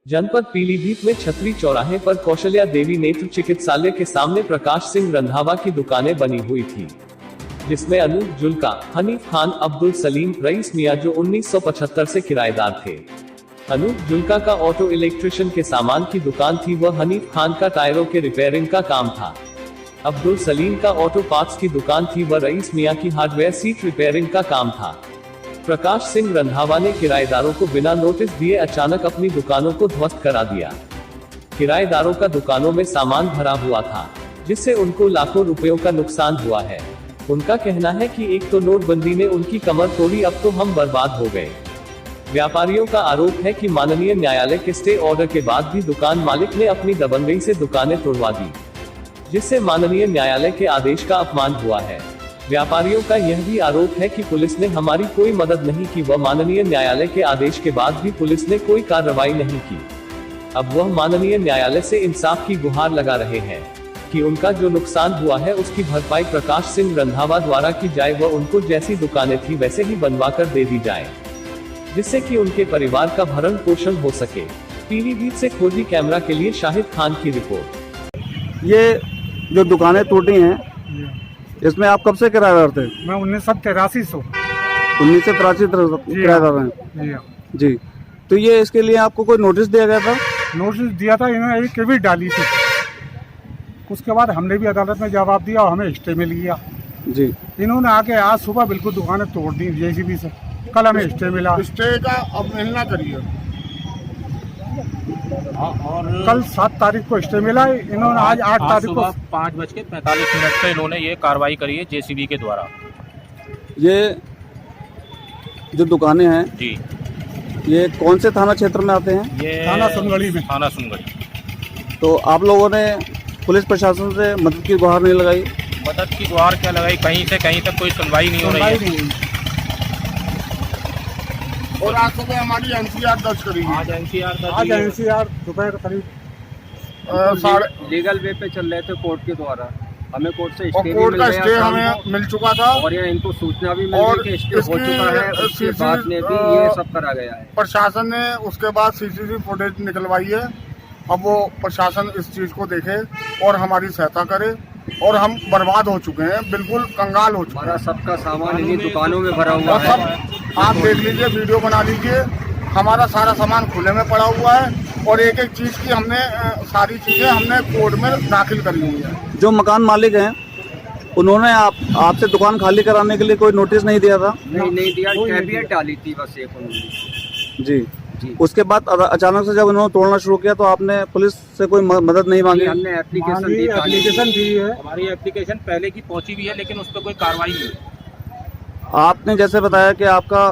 जनपद पीलीभीत में छतरी चौराहे पर कौशल्या देवी नेत्र चिकित्सालय के सामने प्रकाश सिंह रंधावा की दुकानें बनी हुई थी, जिसमें अनूप जुल्का, हनीफ खान, अब्दुल सलीम, रईस मियां जो 1975 से किराएदार थे। अनूप जुल्का का ऑटो इलेक्ट्रिशियन के सामान की दुकान थी व हनीफ खान का टायरों के रिपेयरिंग का काम था। अब्दुल सलीम का ऑटो पार्ट्स की दुकान थी व रईस मियां की हार्डवेयर सीट रिपेयरिंग का काम था। प्रकाश सिंह रंधावा ने किराएदारों को बिना नोटिस दिए अचानक अपनी दुकानों को ध्वस्त करा दिया। किराएदारों का दुकानों में सामान भरा हुआ था, जिससे उनको लाखों रुपयों का नुकसान हुआ है। उनका कहना है कि एक तो नोटबंदी ने उनकी कमर तोड़ी, अब तो हम बर्बाद हो गए। व्यापारियों का आरोप है कि माननीय न्यायालय के स्टे ऑर्डर के बाद भी दुकान मालिक ने अपनी दबंगई से दुकानें तोड़वा दी, जिससे माननीय न्यायालय के आदेश का अपमान हुआ है। व्यापारियों का यह भी आरोप है कि पुलिस ने हमारी कोई मदद नहीं की व माननीय न्यायालय के आदेश के बाद भी पुलिस ने कोई कार्रवाई नहीं की। अब वह माननीय न्यायालय से इंसाफ की गुहार लगा रहे हैं कि उनका जो नुकसान हुआ है उसकी भरपाई प्रकाश सिंह रंधावा द्वारा की जाए व उनको जैसी दुकानें थी वैसे ही बनवा कर दे दी जाए, जिससे कि उनके परिवार का भरण पोषण हो सके। पीलीभीत से खोजी कैमरा के लिए शाहिद खान की रिपोर्ट। ये जो दुकानें टूटी हैं, इसमें आप कब से किराएदार थे? मैं 1983 किराएदार हैं जी। तो ये इसके लिए आपको कोई नोटिस दिया गया था? नोटिस दिया था, इन्होंने एक केवी डाली थी। उसके बाद हमने भी अदालत में जवाब दिया और हमें स्टे मिल गया जी। इन्होंने आके आज सुबह बिल्कुल दुकानें तोड़ दी जेसीबी से। कल हमें स्टे मिला। स्टे का अब मिलना करिए। और कल 7 तारीख को स्टे मिला। इन्होंने आज 8 तारीख को 5:45 पे इन्होंने ये कार्रवाई करी है जेसीबी के द्वारा। ये जो दुकानें हैं जी, ये कौन से थाना क्षेत्र में आते हैं? ये थाना सुनगढ़ी में। थाना सुनगढ़ी। तो आप लोगों ने पुलिस प्रशासन से मदद की गुहार नहीं लगाई? मदद की गुहार क्या लगाई, कहीं से कहीं तक कोई सुनवाई नहीं हो रही है। और आज सुबह हमारी एनसीआर दर्ज करी है। आज एनसीआर दोपहर करीब लीगल वे पे चल रहे थे कोर्ट के द्वारा। हमें कोर्ट से और कोर्ट का स्टे हमें मिल चुका था और ये इनको सूचना भी मिल गई कि स्टे हो चुका है। उसके बाद में भी ये सब करा गया है। प्रशासन ने उसके बाद सीसीटीवी फुटेज निकलवाई है। अब वो प्रशासन इस चीज को देखे और हमारी सहायता करे। और हम बर्बाद हो चुके हैं, बिल्कुल कंगाल हो चुके हैं। सबका सामान इन्हीं दुकानों में भरा हुआ है। आप देख लीजिए, वीडियो बना लीजिए। हमारा सारा सामान खुले में पड़ा हुआ है और एक एक चीज की हमने सारी चीजें हमने कोर्ट में दाखिल करी हुई है। जो मकान मालिक हैं, उन्होंने आपसे दुकान खाली कराने के लिए कोई नोटिस नहीं दिया था? नहीं दिया, कैफियत डाली थी बस एक उन्होंने जी। उसके बाद अचानक से जब उन्होंने तोड़ना शुरू किया तो आपने पुलिस से कोई मदद नहीं मांगी? हमने एप्लीकेशन दी है। हमारी एप्लीकेशन पहले की पहुंची भी है, लेकिन उस पर कोई कार्रवाई नहीं है। आपने जैसे बताया कि आपका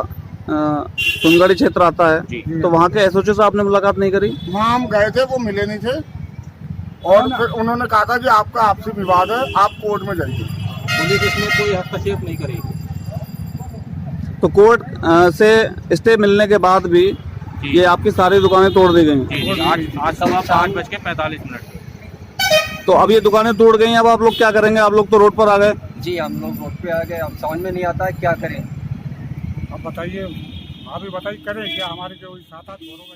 सुनगढ़ी क्षेत्र आता है, तो वहाँ के एसओसी से आपने मुलाकात नहीं करी? वहाँ हम गए थे, वो मिले नहीं थे और फिर उन्होंने कहा था कि आपका आपसी विवाद है, आप कोर्ट में जाइए। पुलिस इसमें कोई हस्तक्षेप नहीं करेगी। तो कोर्ट से स्टे मिलने के बाद भी ये आपकी सारी दुकानें तोड़ दी गई? आज सुबह 5:45। तो अब ये दुकानें तोड़ गई, अब आप लोग क्या करेंगे? आप लोग तो रोड पर आ गए। जी, हम लोग रोड पे आ गए। अब समझ में नहीं आता है क्या करें। अब बताइए, आप ही बताइए, करें क्या? हमारे जो 7-8 घरों का